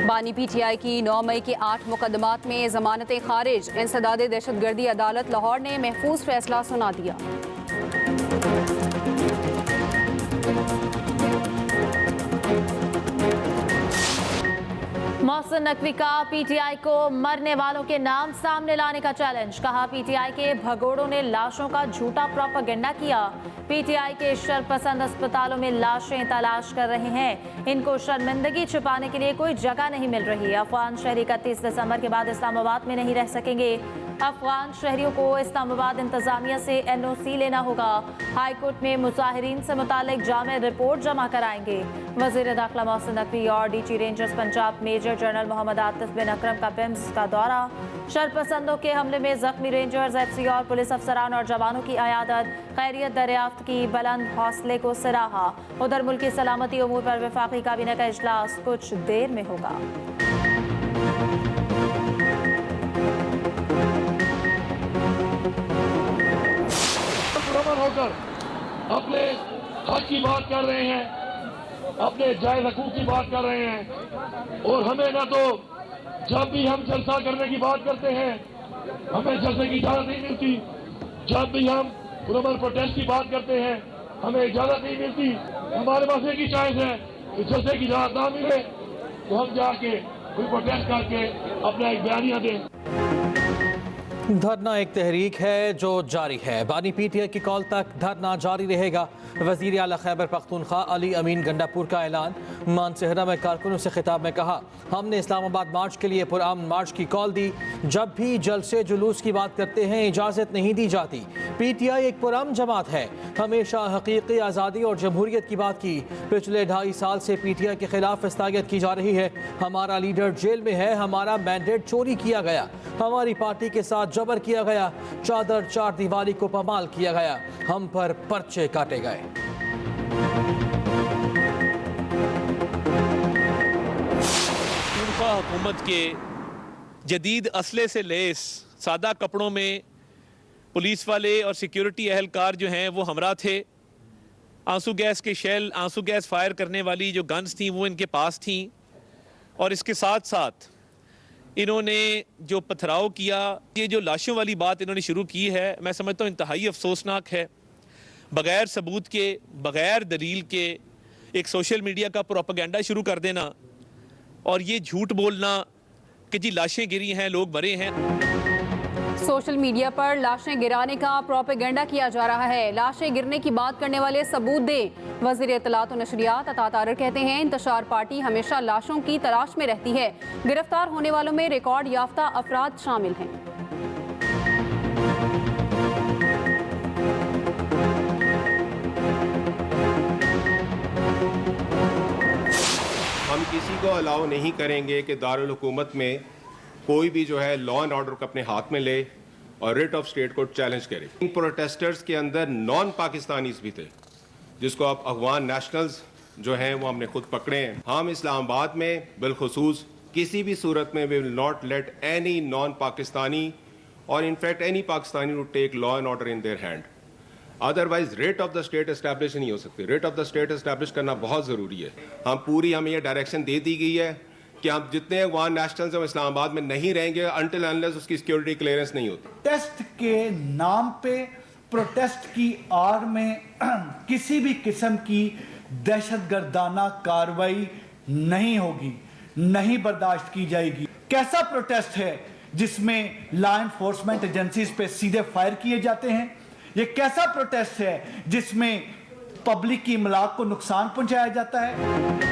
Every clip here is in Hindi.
बानी पीटीआई की 9 मई के 8 मुकदमात में जमानतें खारिज। इंसदादे दहशतगर्दी अदालत लाहौर ने महफूज फैसला सुना दिया। मोहसिन नकवी का पीटीआई को मरने वालों के नाम सामने लाने का चैलेंज। कहा पीटीआई के भगोड़ों ने लाशों का झूठा प्रोपेगेंडा किया। पीटीआई के शरपसंद अस्पतालों में लाशें तलाश कर रहे हैं। इनको शर्मिंदगी छिपाने के लिए कोई जगह नहीं मिल रही। अफगान शहरी 31 दिसंबर के बाद इस्लामाबाद में नहीं रह सकेंगे। अफगान शहरियों को इस्लामाबाद इंतजामिया से एनओसी लेना होगा। हाईकोर्ट में मुजाहिरीन से मुतालिक जामे रिपोर्ट जमा कराएंगे। वजीर दाखिला मोहसिन नकवी और DG rangers Punjab major general Mohammad Atif bin Akram का पिम्स का दौरा। शरपसंदों के हमले में जख्मी रेंजर्स, एफसी और पुलिस अफसरान और जवानों की अयादत। खैरियत दरियाफ्त की, बुलंद हौसले को सराहा। उधर मुल्की सलामती उमूर पर वफाकी काबीना का इजलास कुछ देर में होगा। होकर अपने हक की बात कर रहे हैं, अपने जायज हकूक की बात कर रहे हैं। और हमें ना तो जब भी हम जलसा करने की बात करते हैं हमें जलसे की इजाजत नहीं मिलती, जब भी हम पुरअमन प्रोटेस्ट की बात करते हैं हमें इजाजत नहीं मिलती। हमारे पास एक ही चॉइस है कि जलसे की इजाजत ना मिले तो हम जाके कोई प्रोटेस्ट करके अपना एक बयानिया दें। धरना एक तहरीक है जो जारी है। बानी पीटीआई की कॉल तक धरना जारी रहेगा। वजीर आला खैबर पख्तूनख्वा अली अमीन गंडापुर का ऐलान। मानसेहरा में कारकुनों से खिताब में कहा, हमने इस्लामाबाद मार्च के लिए पुरअमन मार्च की कॉल दी। जब भी जलसे जुलूस की बात करते हैं इजाज़त नहीं दी जाती। पीटीआई एक पुरअमन जमात है, हमेशा हकीकी आज़ादी और जमहूरियत की बात की। पिछले 2.5 साल से पीटीआई के खिलाफ इस्तागियत की जा रही है। हमारा लीडर जेल में है, हमारा मैंडेट चोरी किया गया, हमारी पार्टी के साथ जबर किया गया, चादर चार दीवारी को पामाल किया गया, हम पर पर्चे काटे गए। हुकूमत के जदीद असले से लेस सादा कपड़ों में पुलिस वाले और सिक्योरिटी एहलकार जो हैं वो हमरा थे। आंसू गैस के शेल, आंसू गैस फायर करने वाली जो गन्स थी वो इनके पास थी। और इसके साथ साथ इन्होंने जो पथराव किया, ये जो लाशों वाली बात इन्होंने शुरू की है, मैं समझता हूँ इंतहाई अफसोसनाक है। बग़ैर सबूत के, बग़ैर दलील के एक सोशल मीडिया का प्रोपेगेंडा शुरू कर देना और ये झूठ बोलना कि जी लाशें गिरी हैं, लोग मरे हैं। सोशल मीडिया पर लाशें गिराने का प्रोपेगेंडा किया जा रहा है। लाशें गिरने की बात करने वाले सबूत दें। वज़ीर इत्तलात और नशरियात अता तारिक कहते हैं, इंतशार पार्टी हमेशा लाशों की तलाश में रहती है। गिरफ्तार होने वालों में रिकॉर्ड याफ्ता अफराद शामिल हैं। हम किसी को अलाउ नहीं करेंगे कि दारुल हुकूमत में कोई भी जो है लॉ एंड ऑर्डर को अपने हाथ में ले और रिट ऑफ स्टेट को चैलेंज करे। इन प्रोटेस्टर्स के अंदर नॉन पाकिस्तानीज भी थे, जिसको आप अफगान नेशनल्स जो हैं वो हमने खुद पकड़े हैं। हम इस्लामाबाद में बिलखुसूस किसी भी सूरत में we will not let any non Pakistani और in fact any Pakistani to take law and order in their hand. Otherwise writ of the state establish नहीं हो सकती। Writ of the state establish करना बहुत ज़रूरी है। हमें ये डायरेक्शन दे दी गई है कि हम जितने अफगान नेशनल्स हैं इस्लामाबाद में नहीं रहेंगे अनटिल अनलेस उसकी सिक्योरिटी क्लियरेंस नहीं होती। टेस्ट के नाम पे प्रोटेस्ट की आड़ में किसी भी किस्म की दहशतगर्दाना कार्रवाई नहीं होगी, नहीं बर्दाश्त की जाएगी। कैसा प्रोटेस्ट है जिसमें लॉ एनफोर्समेंट एजेंसीज पे सीधे फायर किए जाते हैं? ये कैसा प्रोटेस्ट है जिसमें पब्लिक की इमलाक को नुकसान पहुंचाया जाता है?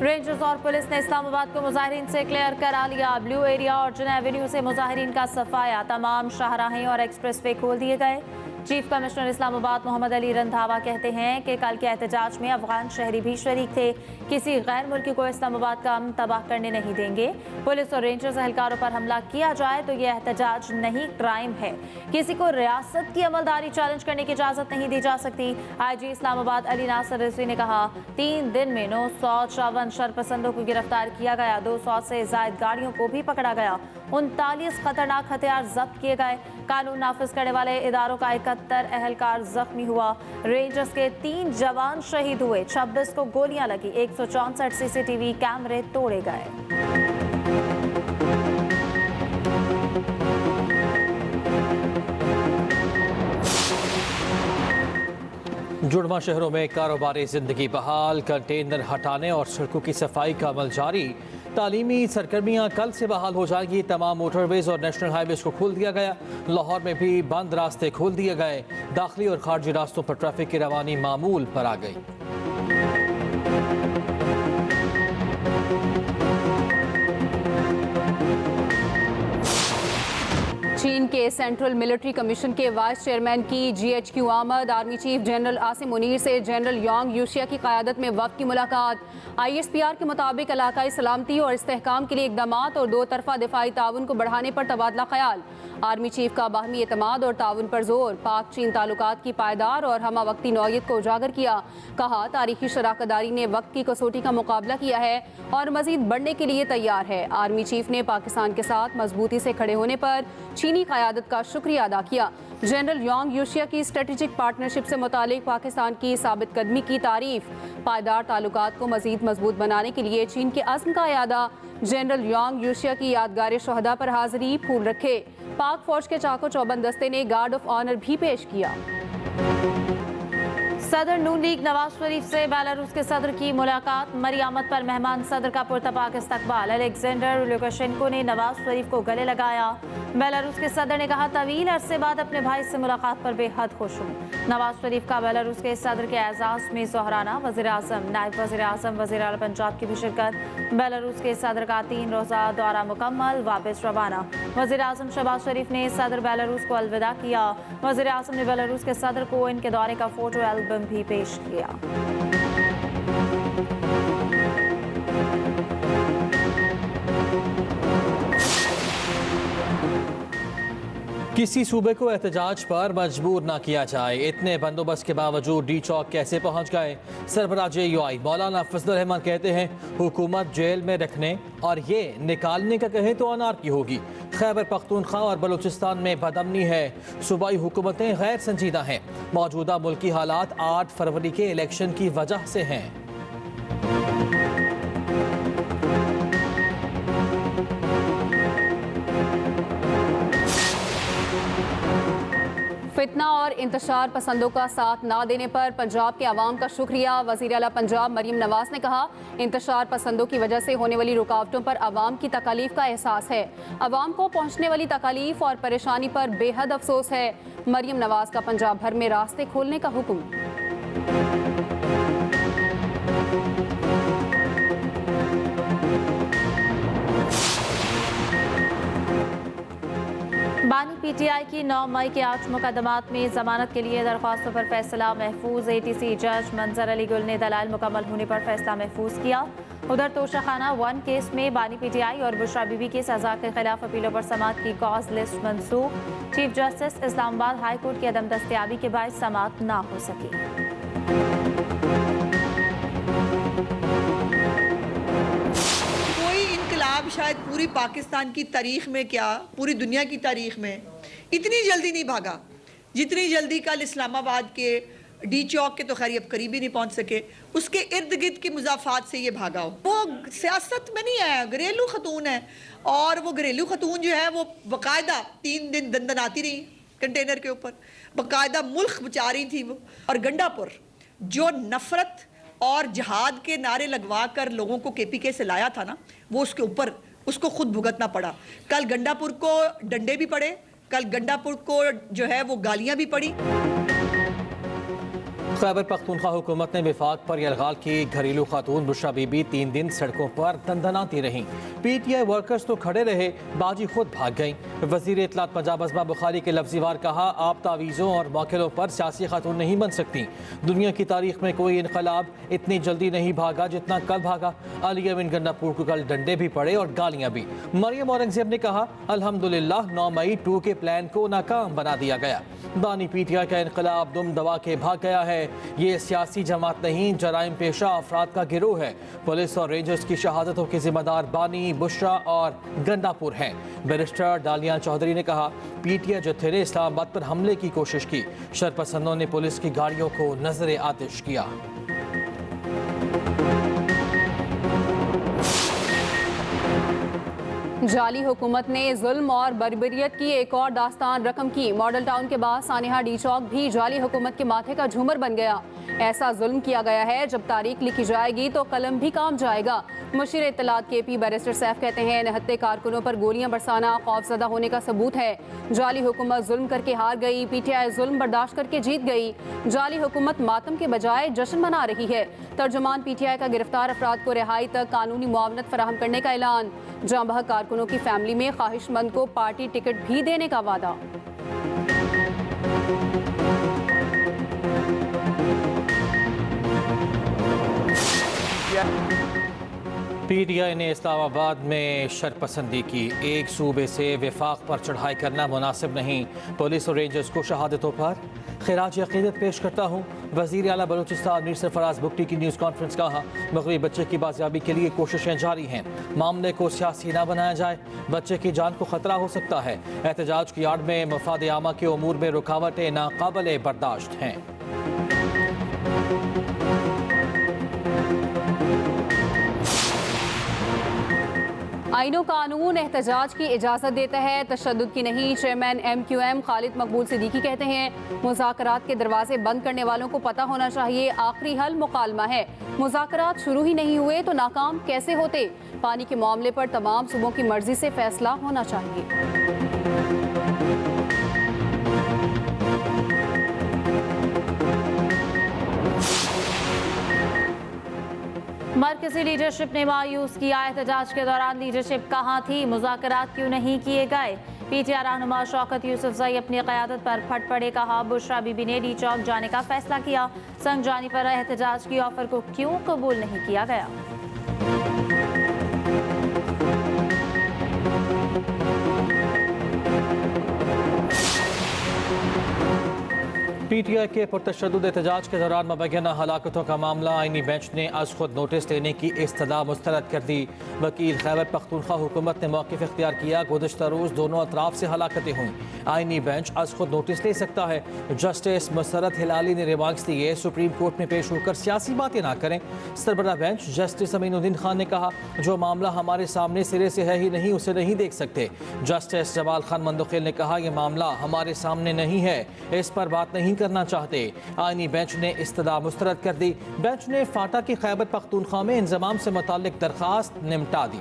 रेंजर्स और पुलिस ने इस्लामाबाद को मुजाहिरीन से क्लियर करा लिया। ब्लू एरिया और जिना एवेन्यू से मुजाहिरीन का सफाया। तमाम शाहराहें और एक्सप्रेस वे खोल दिए गए। चीफ कमिश्नर इस्लामाबाद मोहम्मद अली रंधावा कहते हैं कि कल के एहतजाज में अफगान शहरी भी शरीक थे। किसी गैर मुल्की को इस्लामाबाद का अमन तबाह करने नहीं देंगे। पुलिस और रेंजर्स एहलकारों पर हमला किया जाए तो यह एहतजाज नहीं, क्राइम है। किसी को रियासत की अमलदारी चैलेंज करने की इजाजत नहीं दी जा सकती। IG इस्लामाबाद अली नासिर रिजवी ने कहा, 3 दिन में 954 शरपसंदों को गिरफ्तार किया गया। 200 से जायद गाड़ियों को भी पकड़ा गया। 39 खतरनाक हथियार जब्त किए गए। कानून नाफिज करने वाले इदारों का एक 77 एहलकार जख्मी हुआ। रेंजर्स के 3 जवान शहीद हुए, 26 को गोलियां लगी, 164 सीसीटीवी कैमरे तोड़े गए। जुड़वा शहरों में कारोबारी जिंदगी बहाल, कंटेनर हटाने और सड़कों की सफाई का अमल जारी। तालीमी सरगर्मियां कल से बहाल हो जाएंगी। तमाम मोटरवेज और नेशनल हाईवेज को खोल दिया गया। लाहौर में भी बंद रास्ते खोल दिए गए। दाखिली और खारजी रास्तों पर ट्रैफिक की रवानी मामूल पर आ गई। चीन के सेंट्रल मिलिट्री कमीशन के वाइस चेयरमैन की GHQ आमद। Army chief general Asim Munir से जनरल यांग यूशिया की क़यादत में वक्त की मुलाकात। ISPR के मुताबिक इलाकाई सलामती और इस्तेहकाम के लिए इक़दामात और 2 तरफ़ा दिफाई ताउन को बढ़ाने पर तबादला ख्याल। आर्मी चीफ का बाहमी एतमाद और ताउन पर जोर। पाक चीन ताल्लुकात की पायदार और हमा वक्ती नौयत को उजागर किया। कहा तारीखी शराकतदारी ने वक्त की कसौटी का मुकाबला किया है और मजीद बढ़ने के लिए तैयार है। आर्मी चीफ ने पाकिस्तान के साथ मजबूती से खड़े होने पर चीनी क़यादत का शुक्रिया अदा किया। जनरल यांग यूशिया की स्ट्रेटेजिक पार्टनरशिप से मुतालिक पाकिस्तान की साबित कदमी की तारीफ। पायदार ताल्लुकात को मजीद मजबूत बनाने के लिए चीन के अज़्म का इयादा। जनरल यांग यूशिया की यादगार शोहदा पर हाजिरी, फूल रखे। पाक फौज के चाको चौबंद दस्ते ने गार्ड ऑफ ऑनर भी पेश किया। सदर नून लीग नवाज शरीफ से बेलारूस के सदर की मुलाकात। मरियामत पर मेहमान सदर का पुरतपाक इस्तकबाल। अलेक्जेंडर लुकाशेंको ने नवाज शरीफ को गले लगाया। बेलारूस के सदर ने कहा तवील अरसे बाद अपने भाई से मुलाकात पर बेहद खुश हूँ। नवाज शरीफ का बेलारूस के सदर के एजाज में सोहराना। वज़ीर आज़म, नायब वज़ीर आज़म, वज़ीर आला पंजाब की भी शिरकत। बेलारूस के सदर का 3 रोज़ा दौरा मुकम्मल, वापस रवाना। वज़ीर आज़म शहबाज शरीफ ने सदर बेलारूस को अलविदा किया। वज़ीर आज़म ने बेलारूस के सदर को इनके दौरे का फोटो एल्बम भी पेश किया। किसी सूबे को एहतजाज पर मजबूर ना किया जाए, इतने बंदोबस्त के बावजूद डी चौक कैसे पहुंच गए? सरबराह JUI मौलाना फजल रहमान कहते हैं हुकूमत जेल में रखने और ये निकालने का कहे तो अनारकी होगी। खैबर पख्तूनख्वा और बलूचिस्तान में बदअमनी है। सूबाई हुकूमतें गैर संजीदा हैं। मौजूदा मुल्की हालात 8 फरवरी के इलेक्शन की वजह से हैं। फितना और इंतशार पसंदों का साथ ना देने पर पंजाब के अवाम का शुक्रिया। वज़ीर आला पंजाब मरीम नवाज ने कहा इंतशार पसंदों की वजह से होने वाली रुकावटों पर अवाम की तकालीफ का एहसास है। अवाम को पहुँचने वाली तकालीफ और परेशानी पर बेहद अफसोस है। मरीम नवाज का पंजाब भर में रास्ते खोलने का हुक्म। बानी PTI की 9 मई के 8 मुकदमात में जमानत के लिए दरख्वास्तों पर फैसला महफूज। ATC जज मंजर अली गुल ने दलाल मुकम्मल होने पर फैसला महफूज किया। उधर तोशाखाना 1 केस में बानी PTI और बुशरा बीबी की सजा के खिलाफ अपीलों पर समाअत की कॉज लिस्ट मंसूख। Chief justice Islamabad high court की अदम दस्तयाबी के बाद समाअत ना हो सकी। शायद पूरी पाकिस्तान की तारीख में, क्या पूरी दुनिया की तारीख में इतनी जल्दी नहीं भागा जितनी जल्दी कल इस्लामाबाद के डी चौक के, तो खैर अब करीब ही नहीं पहुंच सके, उसके इर्द गिर्द की मुजाफात से ये भागा हो। वो सियासत में नहीं है, घरेलू खतून है। और वो घरेलू खतून जो है वो बाकायदा 3 दिन दंदनाती रही कंटेनर के ऊपर, बाकायदा मुल्क बचा रही थी वो। और गंडापुर जो नफरत और जहाद के नारे लगवा कर लोगों को KPK से लाया था ना, वो उसके ऊपर उसको खुद भुगतना पड़ा। कल गंडापुर को डंडे भी पड़े, कल गंडापुर को जो है वो गालियां भी पड़ी। खैबर पख्तूनख्वा हुकूमत ने विफाक पर यलगाल की घरेलू खातून बुशरा बीबी 3 दिन सड़कों पर दंदनाती रहीं। PTI वर्कर्स तो खड़े रहे, बाजी खुद भाग गईं। वज़ीर इत्तलात पंजाब अज़मा बुखारी के लफ्ज़ी वार कहा आप तावीज़ों और मौक़िलों पर सियासी खातून नहीं बन सकती। दुनिया की तारीख में कोई इनकलाब इतनी जल्दी नहीं भागा जितना कल भागा। अली अमीन गंडापुर को कल डंडे भी पड़े और गालियाँ भी। मरियम औरंगज़ेब ने कहा अल्हम्दुलिल्लाह 9 मई 2 के प्लान को नाकाम बना दिया गया। बानी PTI का इनकलाब दुम दबा के भाग गया है। है ये सियासी जमात नहीं, जराइम पेशा अफराद का गिरोह है। पुलिस और रेंजर्स की शहादतों के जिम्मेदार बानी, बुशरा और गंडापुर हैं। बैरिस्टर डालियान चौधरी ने कहा, पीटीआई जत्थे ने इस्लामाबाद पर हमले की कोशिश की। शरपसंदों ने पुलिस की गाड़ियों को नजर आतिश किया। जाली हुकूमत ने जुल्म और बर्बरियत की एक और दास्तान रकम की। मॉडल टाउन के बाद सानिहा डी चौक भी जाली हुकूमत के माथे का झूमर बन गया। ऐसा जुल्म किया गया है, जब तारीख लिखी जाएगी तो कलम भी काम जाएगा। मुशीर इत्तलात KP बैरिस्टर सैफ कहते हैं, निहत्ते कारकुनों पर गोलियां बरसाना खौफजदा होने का सबूत है। जाली हुकूमत जुल्म करके हार गई, PTI जुल्म बर्दाश्त करके जीत गई। जाली हुकूमत मातम के बजाय जश्न मना रही है। तर्जुमान PTI का गिरफ्तार अफराद को रिहाई तक कानूनी मुआवनत फराहम करने का ऐलान। जांबहक कारकुनों की फैमिली में ख्वाहिशमंद को पार्टी टिकट भी देने का वादा। PTI ने इस्लामाबाद में शरपसंदी की। एक सूबे से विफाक पर चढ़ाई करना मुनासिब नहीं। पुलिस और रेंजर्स को शहादतों पर खिराज अकीदत पेश करता हूँ। वज़ीर आला बलूचिस्तान मीर सरफराज बुगटी की न्यूज़ कॉन्फ्रेंस कहा, मगरबी बच्चे की बाजियाबी के लिए कोशिशें जारी हैं। मामले को सियासी ना बनाया जाए, बच्चे की जान को खतरा हो सकता है। एहतजाज की आड़ में मफाद आमा के उमूर में रुकावटें नाकाबिले बर्दाश्त हैं। आईनो कानून एहतजाज की इजाज़त देता है, तशद्दुद की नहीं। चेयरमैन MQM खालिद मकबूल सिद्दीकी कहते हैं, मुज़ाकरात के दरवाजे बंद करने वालों को पता होना चाहिए आखिरी हल मुकालमा है। मुज़ाकरात शुरू ही नहीं हुए तो नाकाम कैसे होते। पानी के मामले पर तमाम सूबों की मर्जी से फैसला होना चाहिए। मरकजी लीडरशिप ने मायूस किया, एहतजाज के दौरान लीडरशिप कहाँ थी, मुज़ाकरात क्यों नहीं किए गए। PTI रहनुमा शौकत यूसुफजई अपनी क़यादत पर फट पड़े। कहा, बुशरा बीबी ने डी चौक जाने का फैसला किया। संग जानी पर एहतजाज की ऑफर को क्यों कबूल नहीं किया गया। PTI के पुरतशद्दुद एहतजाज के दौरान मुबैना हलाकतों का मामला आईनी बेंच ने आज खुद नोटिस लेने की इस्तदा मुस्तरद कर दी। वकील खैबर पख्तूनख्वा हुकूमत ने मौक़िफ़ इख्तियार किया। गुज़श्ता रोज़ दोनों अतराफ से हलाकतें हुई। आईनी बेंच आज खुद नोटिस ले सकता है। जस्टिस मसरत हिलाली ने रिमार्क्स दिए, सुप्रीम कोर्ट में पेश होकर सियासी बातें ना करें। सरबराह बेंच जस्टिस अमीनुद्दीन खान ने कहा, जो मामला हमारे सामने सिरे से है ही नहीं, उसे नहीं देख सकते। जस्टिस जवाल खान मंदुखिल ने कहा, यह मामला हमारे सामने नहीं है, इस पर बात नहीं करना चाहते। आईनी बेंच ने इस्तदा मुस्तरद कर दी। बेंच ने फाटा की खैबर पख्तूनख्वा में इंजमाम से मुताल्लिक दरखास्त निपटा दी।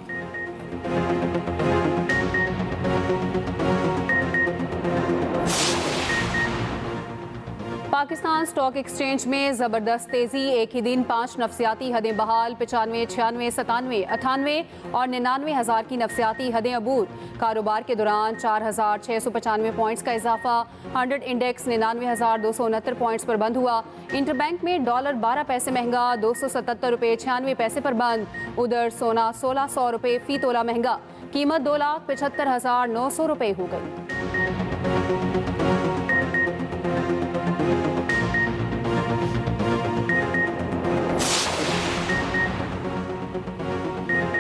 पाकिस्तान स्टॉक एक्सचेंज में ज़बरदस्त तेज़ी। एक ही दिन 5 नफसियाती हदें बहाल। 95, 96, 97, 98 और 99 हज़ार की नफसियाती हदें अबूर। कारोबार के दौरान 4,695 पॉइंट्स का इजाफा। 100 इंडेक्स 99,269 पॉइंट्स पर बंद हुआ। इंटरबैंक में डॉलर 12 पैसे महंगा, 277 रुपये 96 पैसे पर बंद। उधर सोना 1600 रुपये फी तोला महंगा, कीमत 2,75,900 रुपये हो गई।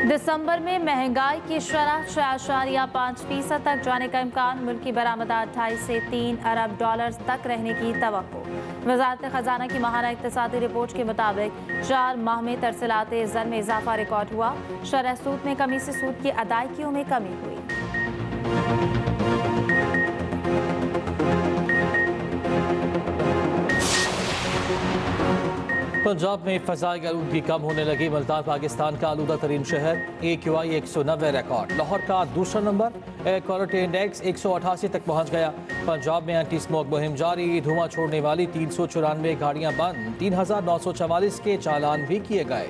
दिसंबर में महंगाई की शरह 6.5% तक जाने का इम्कान। मुल्की बरामदात 2.5 से 3 अरब डॉलर तक रहने की तवक्को। वज़ारत ख़जाना की माहाना इक़्तिसादी रिपोर्ट के मुताबिक 4 माह में तरसीलात ज़र में इजाफा रिकॉर्ड हुआ। शरह सूद में कमी से सूद की अदायगियों में कमी हुई। पंजाब में फ़ज़ाई आलूदगी कम होने लगी। मुल्तान पाकिस्तान का आलूदा तरीन शहर। AQI 190 record. लाहौर का दूसरा नंबर। एयर क्वालिटी इंडेक्स 188 तक पहुंच गया। पंजाब में एंटी स्मोक मुहिम जारी। धुआं छोड़ने वाली 394 गाड़ियां बंद। 3,944 के चालान भी किए गए।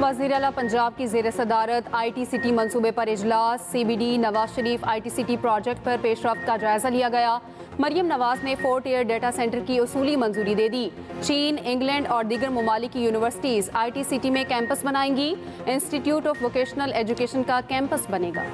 वज़ीर आला पंजाब की ज़ेर सदारत ITCT मंसूबे पर इजलास। CBD Nawaz Sharif ITCT project पर पेशरफ्त का जायजा लिया गया। मरियम नवाज ने 4 टियर डेटा सेंटर की उसूली मंजूरी दे दी। चीन, इंग्लैंड और दीगर ममालिक की यूनिवर्सिटीज़ ITCT में कैंपस बनाएंगी। इंस्टीट्यूट ऑफ वोकेशनल एजुकेशन का कैंपस बनेगा।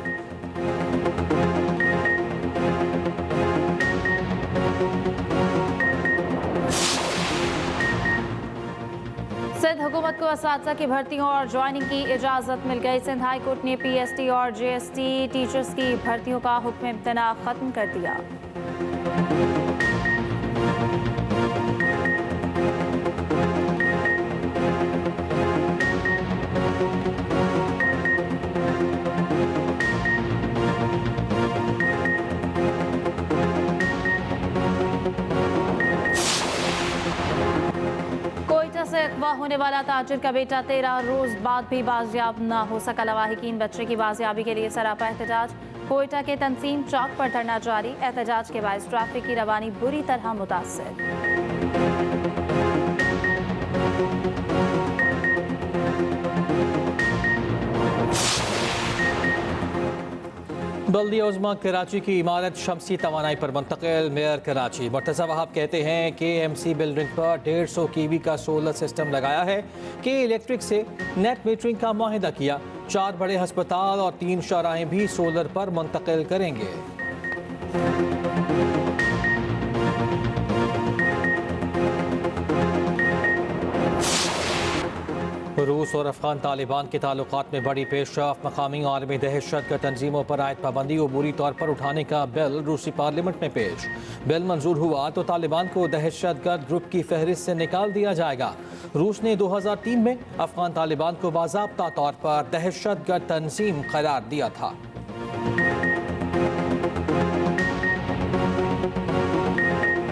सिंध हुकूमत को असातिज़ा की भर्तियों और ज्वाइनिंग की इजाज़त मिल गई। सिंध हाई कोर्ट ने PST और JST टीचर्स की भर्तियों का हुक्म इम्तना ख़त्म कर दिया। कोयटा से अगवा होने वाला ताजिर का बेटा 13 रोज बाद भी बाजियाब न हो सका। लवाहिकीन बच्चे की बाजियाबी के लिए सरापा एहतजाज। कोयटा के तंजीम चौक पर धरना जारी। एहतजाज के बायस ट्रैफिक की रवानी बुरी तरह मुतासिर। बल्दिया उज़्मा कराची की इमारत शमसी तवानाई पर मुंतकिल। मेयर कराची मुर्तज़ा वहाब कहते हैं कि KMC बिल्डिंग पर 150 kV का सोलर सिस्टम लगाया है कि इलेक्ट्रिक से नेट मीटरिंग का मुआहिदा किया। 4 बड़े हस्पताल और 3 शौराहें भी सोलर पर मुंतकिल करेंगे। रूस और अफगान तालिबान के ताल्लुकात में बड़ी पेशरफ। मकामी और आलमी दहशतगर्द तंजीमों पर आयद पाबंदी को बुरी तौर पर उठाने का बिल रूसी पार्लियामेंट में पेश। बिल मंजूर हुआ तो तालिबान को दहशतगर्द ग्रुप की फहरिस्त से निकाल दिया जाएगा। रूस ने 2003 में अफगान तालिबान को बाज़ाब्ता तौर पर दहशतगर्द तंजीम करार दिया था।